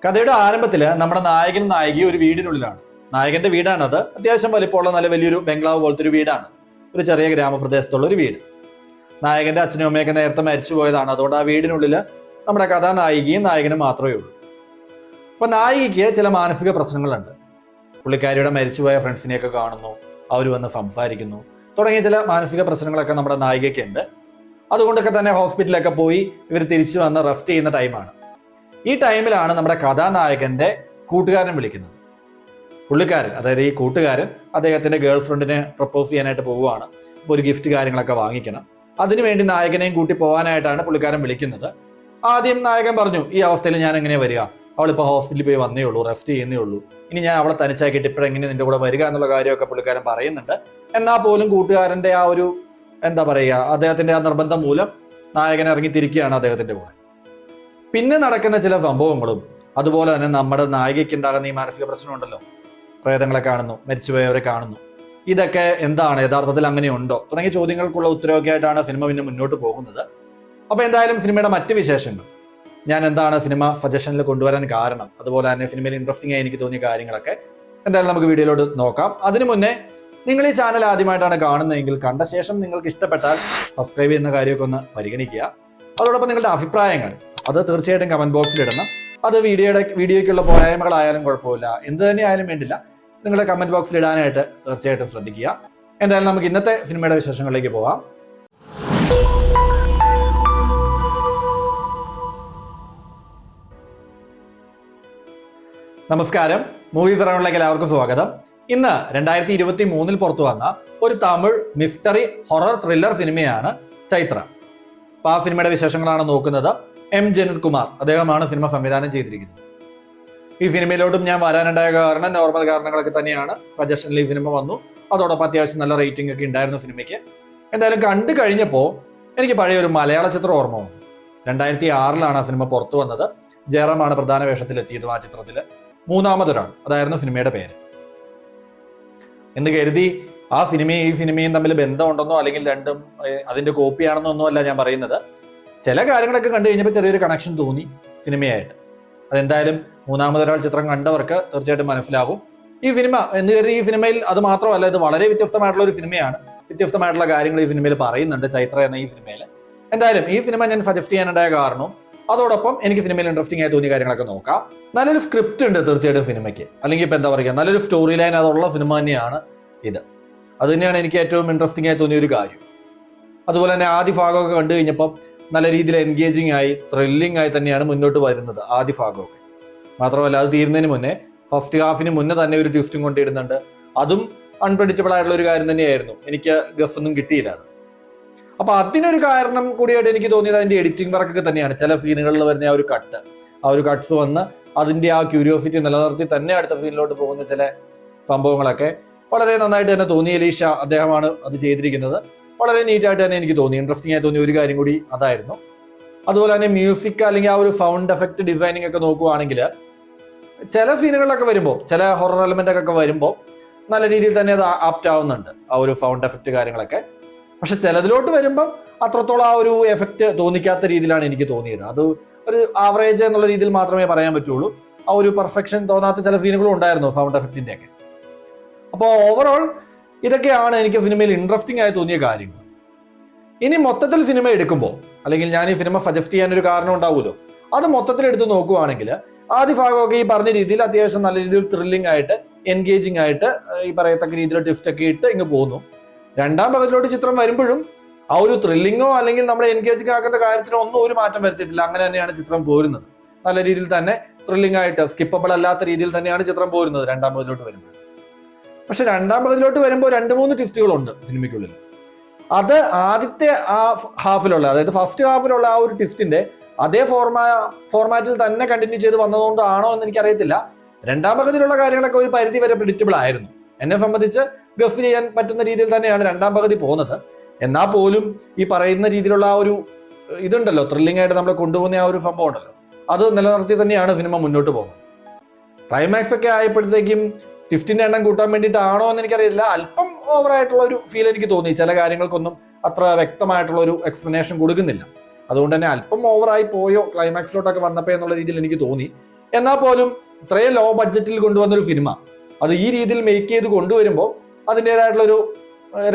കഥയുടെ ആരംഭത്തിൽ നമ്മുടെ നായകനും നായികയും ഒരു വീടിനുള്ളിലാണ്. നായകന്റെ വീടാണത്. അത്യാവശ്യം വലിപ്പമുള്ള നല്ല വലിയൊരു ബംഗ്ലാവ് പോലത്തെ ഒരു വീടാണ്. ഒരു ചെറിയ ഗ്രാമപ്രദേശത്തുള്ള ഒരു വീട്. നായകന്റെ അച്ഛനും അമ്മയൊക്കെ നേരത്തെ മരിച്ചു പോയതാണ്. അതുകൊണ്ട് ആ വീടിനുള്ളിൽ നമ്മുടെ കഥാനായികയും നായകനും മാത്രമേ ഉള്ളൂ. അപ്പൊ നായികയ്ക്ക് ചില മാനസിക പ്രശ്നങ്ങളുണ്ട്. പുള്ളിക്കാരിയുടെ മരിച്ചുപോയ ഫ്രണ്ട്സിനെയൊക്കെ കാണുന്നു, അവർ വന്ന് സംസാരിക്കുന്നു, തുടങ്ങിയ ചില മാനസിക പ്രശ്നങ്ങളൊക്കെ നമ്മുടെ നായികയ്ക്കുണ്ട്. അതുകൊണ്ടൊക്കെ തന്നെ ഹോസ്പിറ്റലിലൊക്കെ പോയി ഇവർ തിരിച്ചു വന്ന് റെസ്റ്റ് ചെയ്യുന്ന ടൈമാണ്. ഈ ടൈമിലാണ് നമ്മുടെ കഥാനായകന്റെ കൂട്ടുകാരൻ വിളിക്കുന്നത്. പുള്ളിക്കാരൻ, അതായത് ഈ കൂട്ടുകാരൻ അദ്ദേഹത്തിന്റെ ഗേൾ ഫ്രണ്ടിനെ പ്രപ്പോസ് ചെയ്യാനായിട്ട് പോവുകയാണ്. അപ്പോൾ ഒരു ഗിഫ്റ്റ് കാര്യങ്ങളൊക്കെ വാങ്ങിക്കണം. അതിനുവേണ്ടി നായകനെയും കൂട്ടി പോകാനായിട്ടാണ് പുള്ളിക്കാരൻ വിളിക്കുന്നത്. ആദ്യം നായകൻ പറഞ്ഞു, ഈ അവസ്ഥയിൽ ഞാൻ എങ്ങനെ വരിക, അവളിപ്പോൾ ഹോസ്പിറ്റലിൽ പോയി വന്നേ ഉള്ളൂ, റെസ്റ്റ് ചെയ്യുന്നേ ഉള്ളൂ, ഇനി ഞാൻ അവളെ തനിച്ചാക്കിയിട്ട് ഇപ്പോഴെങ്ങനെ നിന്റെ കൂടെ വരിക എന്നുള്ള കാര്യമൊക്കെ പുള്ളിക്കാരൻ പറയുന്നുണ്ട്. എന്നാൽ പോലും കൂട്ടുകാരന്റെ ആ ഒരു എന്താ പറയുക, അദ്ദേഹത്തിന്റെ ആ നിർബന്ധം മൂലം നായകൻ ഇറങ്ങി തിരിക്കുകയാണ് അദ്ദേഹത്തിന്റെ കൂടെ. പിന്നെ നടക്കുന്ന ചില സംഭവങ്ങളും അതുപോലെ തന്നെ നമ്മുടെ നായികയ്ക്ക് ഉണ്ടാകുന്ന ഈ മാനസിക പ്രശ്നമുണ്ടല്ലോ, പ്രേതങ്ങളെ കാണുന്നു, മരിച്ചുപോയവരെ കാണുന്നു, ഇതൊക്കെ എന്താണ്, യഥാർത്ഥത്തിൽ അങ്ങനെയുണ്ടോ തുടങ്ങിയ ചോദ്യങ്ങൾക്കുള്ള ഉത്തരവൊക്കെ ആയിട്ടാണ് സിനിമ പിന്നെ മുന്നോട്ട് പോകുന്നത്. അപ്പൊ എന്തായാലും സിനിമയുടെ മറ്റ് വിശേഷങ്ങൾ, ഞാൻ എന്താണ് സിനിമ സജഷനിൽ കൊണ്ടുവരാൻ കാരണം, അതുപോലെ തന്നെ സിനിമയിൽ ഇൻട്രസ്റ്റിംഗ് ആയി എനിക്ക് തോന്നിയ കാര്യങ്ങളൊക്കെ എന്തായാലും നമുക്ക് വീഡിയോയിലോട്ട് നോക്കാം. അതിനു മുന്നേ നിങ്ങൾ ഈ ചാനൽ ആദ്യമായിട്ടാണ് കാണുന്നതെങ്കിൽ കണ്ട ശേഷം നിങ്ങൾക്ക് ഇഷ്ടപ്പെട്ടാൽ സബ്സ്ക്രൈബ് ചെയ്യുന്ന കാര്യമൊക്കെ ഒന്ന് പരിഗണിക്കുക. അതോടൊപ്പം നിങ്ങളുടെ അഭിപ്രായങ്ങൾ അത് തീർച്ചയായിട്ടും കമന്റ് ബോക്സിൽ ഇടണം. അത് വീഡിയോയ്ക്കുള്ള പോരായ്മകളായാലും കുഴപ്പമില്ല, എന്ത് തന്നെ ആയാലും വേണ്ടില്ല, നിങ്ങളുടെ കമന്റ് ബോക്സിൽ ഇടാനായിട്ട് തീർച്ചയായിട്ടും ശ്രദ്ധിക്കുക. എന്തായാലും നമുക്ക് ഇന്നത്തെ സിനിമയുടെ വിശേഷങ്ങളിലേക്ക് പോവാം. നമസ്കാരം, മൂവീസ് അറൗണ്ടിലേക്ക് എല്ലാവർക്കും സ്വാഗതം. ഇന്ന് 2023 പുറത്തു വന്ന ഒരു തമിഴ് മിസ്റ്ററി ഹൊറർ ത്രില്ലർ സിനിമയാണ് ചൈത്ര. അപ്പൊ ആ സിനിമയുടെ വിശേഷങ്ങളാണ് നോക്കുന്നത്. എം ജനിത് കുമാർ അദ്ദേഹമാണ് സിനിമ സംവിധാനം ചെയ്തിരിക്കുന്നത്. ഈ സിനിമയിലോട്ടും ഞാൻ വരാനുണ്ടായ കാരണം നോർമൽ കാരണങ്ങളൊക്കെ തന്നെയാണ്. സജഷനിൽ ഈ സിനിമ വന്നു, അതോടൊപ്പം അത്യാവശ്യം നല്ല റേറ്റിംഗ് ഒക്കെ ഉണ്ടായിരുന്നു സിനിമയ്ക്ക്. എന്തായാലും കണ്ടു കഴിഞ്ഞപ്പോൾ എനിക്ക് പഴയ ഒരു മലയാള ചിത്രം ഓർമ്മ വന്നു. 2006 ആ സിനിമ പുറത്തു വന്നത്. ജയറാമാണ് പ്രധാന വേഷത്തിലെത്തിയതും ആ ചിത്രത്തിൽ. മൂന്നാമതൊരാൾ, അതായിരുന്നു സിനിമയുടെ പേര്. എന്ന് കരുതി ആ സിനിമയും ഈ സിനിമയും തമ്മിൽ ബന്ധമുണ്ടെന്നോ അല്ലെങ്കിൽ രണ്ടും അതിന്റെ കോപ്പിയാണെന്നോ ഒന്നും അല്ല ഞാൻ പറയുന്നത്. ചില കാര്യങ്ങളൊക്കെ കണ്ടു കഴിഞ്ഞപ്പോൾ ചെറിയൊരു കണക്ഷൻ തോന്നി സിനിമയായിട്ട്. അതെന്തായാലും മൂന്നാമതൊരാൾ ചിത്രം കണ്ടവർക്ക് തീർച്ചയായിട്ടും മനസ്സിലാവും. ഈ സിനിമ എന്ന് കരുതി ഈ സിനിമയിൽ അത് മാത്രമല്ല, ഇത് വളരെ വ്യത്യസ്തമായിട്ടുള്ള ഒരു സിനിമയാണ്. വ്യത്യസ്തമായിട്ടുള്ള കാര്യങ്ങൾ ഈ സിനിമയിൽ പറയുന്നുണ്ട്, ചൈത്ര എന്ന ഈ സിനിമയിൽ. എന്തായാലും ഈ സിനിമ ഞാൻ സജസ്റ്റ് ചെയ്യാനുണ്ടായ കാരണം, അതോടൊപ്പം എനിക്ക് സിനിമയിൽ ഇൻട്രസ്റ്റിംഗ് ആയി തോന്നിയ കാര്യങ്ങളൊക്കെ നോക്കാം. നല്ലൊരു സ്ക്രിപ്റ്റ് ഉണ്ട് തീർച്ചയായിട്ടും സിനിമയ്ക്ക്, അല്ലെങ്കിൽ ഇപ്പൊ എന്താ പറയുക, നല്ലൊരു സ്റ്റോറി ലൈൻ അതുള്ള സിനിമ തന്നെയാണ് ഇത്. അത് തന്നെയാണ് എനിക്ക് ഏറ്റവും ഇൻട്രസ്റ്റിംഗ് ആയി തോന്നിയ ഒരു കാര്യം. അതുപോലെ തന്നെ ആദ്യ ഭാഗമൊക്കെ കണ്ടു കഴിഞ്ഞപ്പോൾ നല്ല രീതിയിൽ എൻഗേജിങ് ആയി, ത്രില്ലിംഗ് ആയി തന്നെയാണ് മുന്നോട്ട് വരുന്നത് ആദ്യ ഭാഗമൊക്കെ. മാത്രമല്ല അത് തീരുന്നതിന് മുന്നേ ഫസ്റ്റ് ഹാഫിന് മുന്നേ തന്നെ ഒരു ട്വിസ്റ്റും കൊണ്ടിടുന്നുണ്ട്. അതും അൺപ്രഡിക്റ്റബിൾ ആയിട്ടുള്ള ഒരു കാര്യം തന്നെയായിരുന്നു. എനിക്ക് ഗസ് ഒന്നും കിട്ടിയില്ല അത്. അപ്പൊ അതിനൊരു കാരണം കൂടിയായിട്ട് എനിക്ക് തോന്നിയത് അതിന്റെ എഡിറ്റിംഗ് വർക്കൊക്കെ തന്നെയാണ്. ചില സീനുകളിൽ വരുന്ന ആ ഒരു കട്ട്സ് വന്ന് അതിന്റെ ആ ക്യൂരിയോസിറ്റി നിലനിർത്തി തന്നെ അടുത്ത സീനിലോട്ട് പോകുന്ന ചില സംഭവങ്ങളൊക്കെ വളരെ നന്നായിട്ട് തന്നെ തോന്നി. എലീഷ അദ്ദേഹമാണ് അത് ചെയ്തിരിക്കുന്നത്. വളരെ നീറ്റായിട്ട് തന്നെ എനിക്ക് തോന്നി. ഇൻട്രസ്റ്റിംഗ് ആയി തോന്നിയ ഒരു കാര്യം കൂടി അതായിരുന്നു. അതുപോലെ തന്നെ മ്യൂസിക് അല്ലെങ്കിൽ ആ ഒരു സൗണ്ട് എഫക്ട് ഡിസൈനിങ് ഒക്കെ നോക്കുവാണെങ്കിൽ ചില സീനുകളിലൊക്കെ വരുമ്പോൾ, ചില ഹൊറർ എലമെന്റ് ഒക്കെ വരുമ്പോൾ നല്ല രീതിയിൽ തന്നെ അത് ആപ്റ്റ് ആവുന്നുണ്ട്, ആ ഒരു സൗണ്ട് എഫക്ട് കാര്യങ്ങളൊക്കെ. പക്ഷെ ചിലതിലോട്ട് വരുമ്പം അത്രത്തോളം ആ ഒരു എഫക്റ്റ് തോന്നിക്കാത്ത രീതിയിലാണ് എനിക്ക് തോന്നിയത്. അത് ഒരു ആവറേജ് എന്നുള്ള രീതിയിൽ മാത്രമേ പറയാൻ പറ്റുള്ളൂ. ആ ഒരു പെർഫെക്ഷൻ തോന്നാത്ത ചില സീനുകളും ഉണ്ടായിരുന്നു സൗണ്ട് എഫക്റ്റിന്റെ ഒക്കെ. അപ്പോൾ ഓവറോൾ ഇതൊക്കെയാണ് എനിക്ക് സിനിമയിൽ ഇൻട്രസ്റ്റിംഗ് ആയി തോന്നിയ കാര്യങ്ങൾ. ഇനി മൊത്തത്തിൽ സിനിമ എടുക്കുമ്പോൾ, അല്ലെങ്കിൽ ഞാൻ ഈ സിനിമ സജസ്റ്റ് ചെയ്യാനൊരു കാരണം ഉണ്ടാവുമല്ലോ, അത് മൊത്തത്തിൽ എടുത്ത് നോക്കുവാണെങ്കിൽ ആദ്യ ഭാഗമൊക്കെ ഈ പറഞ്ഞ രീതിയിൽ അത്യാവശ്യം നല്ല രീതിയിൽ ത്രില്ലിംഗ് ആയിട്ട്, എൻഗേജിങ് ആയിട്ട്, ഈ പറയത്തക്ക രീതിയിൽ ട്വിസ്റ്റ് ഒക്കെ ഇട്ട് ഇങ്ങ് പോകുന്നു. രണ്ടാം ഭാഗത്തിലോട്ട് ചിത്രം വരുമ്പോഴും ആ ഒരു ത്രില്ലിങ്ങോ അല്ലെങ്കിൽ നമ്മുടെ എൻഗേജിങ് ആക്കുന്ന കാര്യത്തിനോ ഒന്നും ഒരു മാറ്റം വരുത്തിയിട്ടില്ല. അങ്ങനെ തന്നെയാണ് ചിത്രം പോരുന്നത്. നല്ല രീതിയിൽ തന്നെ ത്രില്ലിംഗ് ആയിട്ട്, സ്കിപ്പബിൾ അല്ലാത്ത രീതിയിൽ തന്നെയാണ് ചിത്രം പോരുന്നത് രണ്ടാം ഭാഗത്തിലോട്ട് വരുമ്പോൾ. പക്ഷെ രണ്ടാം ഭാഗത്തിലോട്ട് വരുമ്പോൾ 2-3 ട്വിസ്റ്റുകളുണ്ട് സിനിമയ്ക്കുള്ളിൽ. അത് ആദ്യത്തെ ആ ഹാഫിലുള്ള, അതായത് ഫസ്റ്റ് ഹാഫിലുള്ള ആ ഒരു ട്വിസ്റ്റിന്റെ അതേ ഫോർമാറ്റിൽ തന്നെ കണ്ടിന്യൂ ചെയ്ത് വന്നതുകൊണ്ടാണോ എന്ന് എനിക്കറിയത്തില്ല. രണ്ടാം ഭാഗത്തിലുള്ള കാര്യങ്ങളൊക്കെ ഒരു പരിധി വരെ പ്രെഡിക്റ്റബിൾ ആയിരുന്നു. എന്നെ സംബന്ധിച്ച് ഗസ് ചെയ്യാൻ പറ്റുന്ന രീതിയിൽ തന്നെയാണ് രണ്ടാം പകുതി പോകുന്നത്. എന്നാൽ പോലും ഈ പറയുന്ന രീതിയിലുള്ള ആ ഒരു ഇതുണ്ടല്ലോ, ത്രില്ലിംഗ് ആയിട്ട് നമ്മളെ കൊണ്ടുപോകുന്ന ആ ഒരു സംഭവം ഉണ്ടല്ലോ, അത് നിലനിർത്തി തന്നെയാണ് സിനിമ മുന്നോട്ട് പോകുന്നത്. ക്ലൈമാക്സ് ഒക്കെ ആയപ്പോഴത്തേക്കും ട്വിസ്റ്റിന്റെ എണ്ണം കൂട്ടാൻ വേണ്ടിയിട്ടാണോ എന്ന് എനിക്കറിയില്ല, അല്പം ഓവറായിട്ടുള്ള ഒരു ഫീൽ എനിക്ക് തോന്നി. ചില കാര്യങ്ങൾക്കൊന്നും അത്ര വ്യക്തമായിട്ടുള്ള ഒരു എക്സ്പ്ലനേഷൻ കൊടുക്കുന്നില്ല. അതുകൊണ്ട് തന്നെ അല്പം ഓവറായി പോയോ ക്ലൈമാക്സിലോട്ടൊക്കെ വന്നപ്പോൾ എന്നുള്ള രീതിയിൽ എനിക്ക് തോന്നി. എന്നാൽ പോലും ഇത്രയും ലോ ബഡ്ജറ്റിൽ കൊണ്ടുവന്നൊരു സിനിമ അത് ഈ രീതിയിൽ മേക്ക് ചെയ്ത് കൊണ്ടുവരുമ്പോൾ അതിൻ്റെതായിട്ടുള്ളൊരു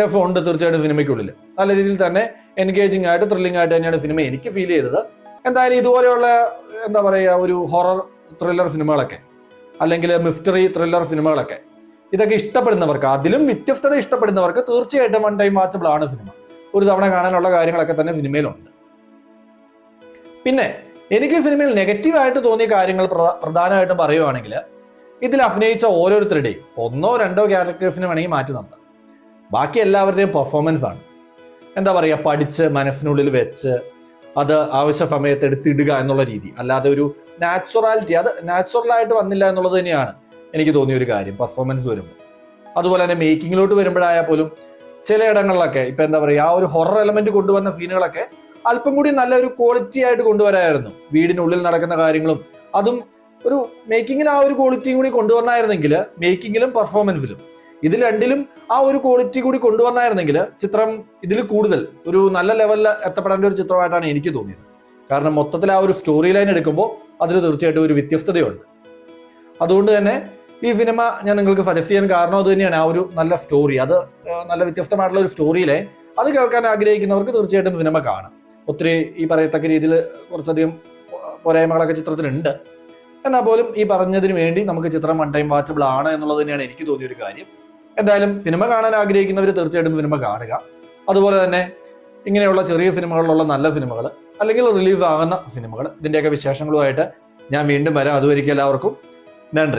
രസമുണ്ട് തീർച്ചയായിട്ടും സിനിമയ്ക്കുള്ളിൽ. നല്ല രീതിയിൽ തന്നെ എൻഗേജിങ് ആയിട്ട് ത്രില്ലിംഗ് ആയിട്ട് തന്നെയാണ് സിനിമ എനിക്ക് ഫീൽ ചെയ്തത്. എന്തായാലും ഇതുപോലെയുള്ള എന്താ പറയുക ഒരു ഹൊറർ ത്രില്ലർ സിനിമകളൊക്കെ അല്ലെങ്കിൽ മിസ്റ്ററി ത്രില്ലർ സിനിമകളൊക്കെ ഇതൊക്കെ ഇഷ്ടപ്പെടുന്നവർക്ക്, അതിലും വ്യത്യസ്തത ഇഷ്ടപ്പെടുന്നവർക്ക് തീർച്ചയായിട്ടും വൺ ടൈം വാച്ചബിൾ ആണ് സിനിമ. ഒരു തവണ കാണാനുള്ള കാര്യങ്ങളൊക്കെ തന്നെ സിനിമയിലുണ്ട്. പിന്നെ എനിക്ക് സിനിമയിൽ നെഗറ്റീവായിട്ട് തോന്നിയ കാര്യങ്ങൾ പ്രധാനമായിട്ടും പറയുവാണെങ്കിൽ ഇതിൽ അഭിനയിച്ച ഓരോരുത്തരുടെയും 1 or 2 ക്യാരക്ടേഴ്സിന് വേണമെങ്കിൽ മാറ്റി നിർത്താം. ബാക്കി എല്ലാവരുടെയും പെർഫോമൻസ് ആണ് എന്താ പറയുക പഠിച്ച് മനസ്സിനുള്ളിൽ വെച്ച് അത് ആവശ്യ സമയത്ത് എടുത്തിടുക എന്നുള്ള രീതി, അല്ലാതെ ഒരു നാച്ചുറാലിറ്റി അത് നാച്ചുറലായിട്ട് വന്നില്ല എന്നുള്ളത് തന്നെയാണ് എനിക്ക് തോന്നിയ ഒരു കാര്യം പെർഫോമൻസ് വരുമ്പോൾ. അതുപോലെ തന്നെ മേക്കിങ്ങിലോട്ട് വരുമ്പോഴായാൽ പോലും ചിലയിടങ്ങളിലൊക്കെ ഇപ്പൊ എന്താ പറയുക ആ ഒരു ഹൊറർ എലമെന്റ് കൊണ്ടുവന്ന സീനുകളൊക്കെ അല്പം കൂടി നല്ലൊരു ക്വാളിറ്റി ആയിട്ട് കൊണ്ടുവരായിരുന്നു. വീടിനുള്ളിൽ നടക്കുന്ന കാര്യങ്ങളും അതും ഒരു മേക്കിങ്ങിൽ ആ ഒരു ക്വാളിറ്റിയും കൂടി കൊണ്ടുവന്നായിരുന്നെങ്കിൽ, മേക്കിങ്ങിലും പെർഫോമൻസിലും ഇതിൽ രണ്ടിലും ആ ഒരു ക്വാളിറ്റി കൂടി കൊണ്ടുവന്നായിരുന്നെങ്കിൽ ചിത്രം ഇതിൽ കൂടുതൽ ഒരു നല്ല ലെവലിൽ എത്തപ്പെടേണ്ട ഒരു ചിത്രമായിട്ടാണ് എനിക്ക് തോന്നിയത്. കാരണം മൊത്തത്തിൽ ആ ഒരു സ്റ്റോറി ലൈൻ എടുക്കുമ്പോൾ അതിൽ തീർച്ചയായിട്ടും ഒരു വ്യത്യസ്തതയുണ്ട്. അതുകൊണ്ട് തന്നെ ഈ സിനിമ ഞാൻ നിങ്ങൾക്ക് സജസ്റ്റ് ചെയ്യാൻ കാരണം അത് തന്നെയാണ്. ആ ഒരു നല്ല സ്റ്റോറി, അത് നല്ല വ്യത്യസ്തമായിട്ടുള്ള ഒരു സ്റ്റോറി ലൈൻ, അത് കേൾക്കാൻ ആഗ്രഹിക്കുന്നവർക്ക് തീർച്ചയായിട്ടും സിനിമ കാണാം. ഒത്തിരി ഈ പറയത്തക്ക രീതിയിൽ കുറച്ചധികം പോരായ്മകളൊക്കെ ചിത്രത്തിലുണ്ട്. എന്നാൽ പോലും ഈ പറഞ്ഞതിന് വേണ്ടി നമുക്ക് ചിത്രം വൺ ടൈം വാച്ചബിൾ ആണ് എന്നുള്ളത് തന്നെയാണ് എനിക്ക് തോന്നിയൊരു കാര്യം. എന്തായാലും സിനിമ കാണാൻ ആഗ്രഹിക്കുന്നവർ തീർച്ചയായിട്ടും സിനിമ കാണുക. അതുപോലെ തന്നെ ഇങ്ങനെയുള്ള ചെറിയ സിനിമകളിലുള്ള നല്ല സിനിമകൾ അല്ലെങ്കിൽ റിലീസ് ആകുന്ന സിനിമകൾ ഇതിൻ്റെയൊക്കെ വിശേഷങ്ങളുമായിട്ട് ഞാൻ വീണ്ടും വരാം. അതുവരെയ്ക്കും എല്ലാവർക്കും നന്ദി.